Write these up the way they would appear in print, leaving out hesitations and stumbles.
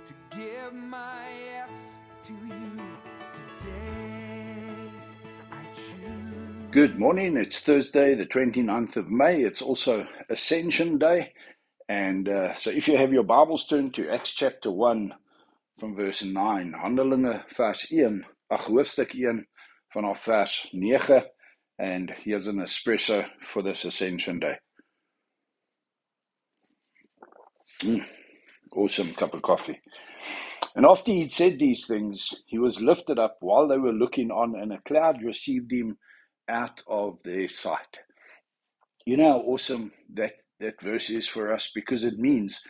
to give my yes to you today. I choose. Good morning. It's Thursday, the 29th of May. It's also Ascension Day. And so if you have your Bibles, turn to Acts chapter 1 from verse 9. Handelinge vers 1, hoofstuk 1 vanaf vers 9. And here's an espresso for this Ascension Day. Awesome cup of coffee. And after he'd said these things, he was lifted up while they were looking on, and a cloud received him out of their sight. You know how awesome that verse is for us, because it means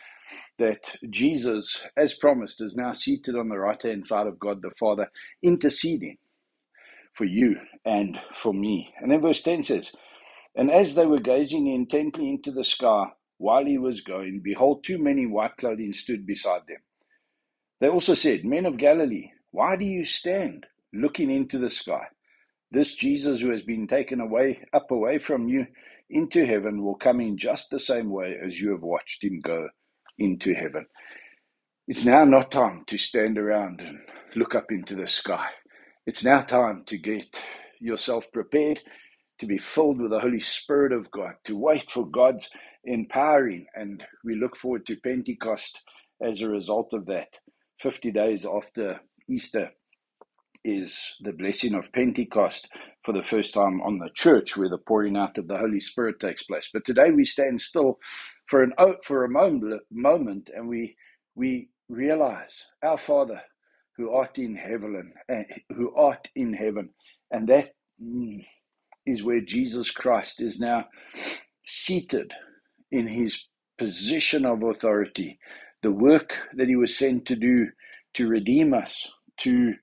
that Jesus, as promised, is now seated on the right-hand side of God the Father, interceding for you and for me. And then verse 10 says, "And as they were gazing intently into the sky while he was going, behold, two men in white clothing stood beside them. They also said, 'Men of Galilee, why do you stand looking into the sky? This Jesus who has been taken up away from you into heaven will come in just the same way as you have watched him go into heaven.'" It's now not time to stand around and look up into the sky. It's now time to get yourself prepared to be filled with the Holy Spirit of God, to wait for God's empowering. And we look forward to Pentecost as a result of that. 50 days after Easter is the blessing of Pentecost for the first time on the church, where the pouring out of the Holy Spirit takes place. But today we stand still for a moment, and we realize our Father who art in heaven, and that is where Jesus Christ is now seated in his position of authority. The work that he was sent to do to redeem us, to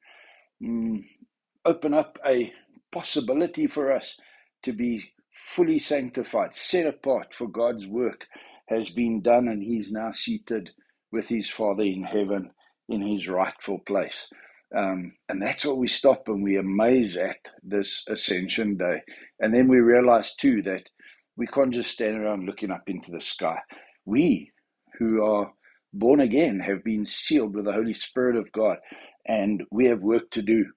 open up a possibility for us to be fully sanctified, set apart for God's work, has been done, and he's now seated with his Father in heaven in his rightful place. And that's what we stop and we amaze at this Ascension Day. And then we realize too that we can't just stand around looking up into the sky. We who are born again have been sealed with the Holy Spirit of God, and we have work to do.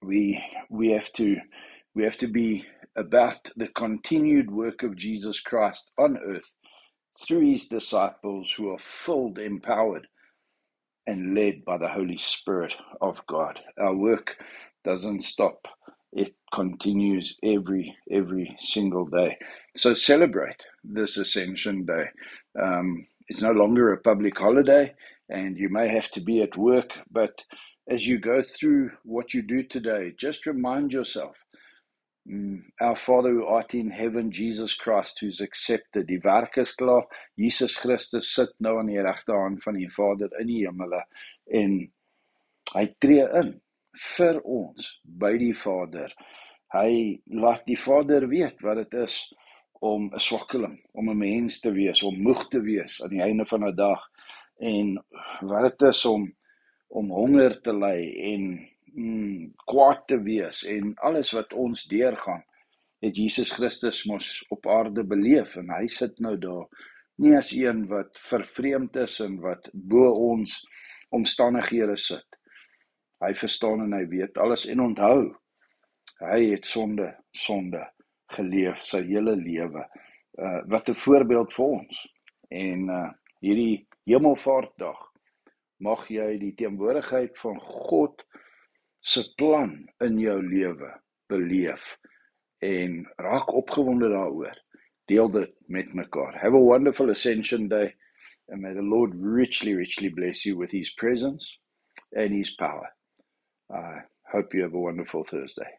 We have to be about the continued work of Jesus Christ on earth through his disciples who are filled, empowered, and led by the Holy Spirit of God. Our work doesn't stop. It continues every single day. So celebrate this Ascension Day. It's no longer a public holiday, and you may have to be at work, but as you go through what you do today, just remind yourself, our Father who art in heaven, Jesus Christ, who's accepted. Die werk is klaar. Jesus Christus sit nou aan die regterhand van die Vader in die hemele, en hy tree in vir ons by die Vader. Hy laat die Vader weet wat het is om 'n swakkeling, om 'n mens te wees, om moeg te wees aan die einde van 'n dag, en wat het is om honger te ly en kwaad te wees, en alles wat ons deurgaan, het Jesus Christus mos op aarde beleef, en hy sit nou daar, nie as een wat vervreemd is en wat bo ons omstandighede sit. Hy verstaan en hy weet alles, en onthou, hy het sonde geleef sy hele lewe. Wat 'n voorbeeld vir ons. En hierdie Hemelvaartdag mag jy die teenwoordigheid van God se plan in jou lewe beleef, en raak opgewonde daaroor. Deel dit met mekaar. Have a wonderful Ascension Day, and may the Lord richly bless you with his presence and his power. I hope you have a wonderful Thursday.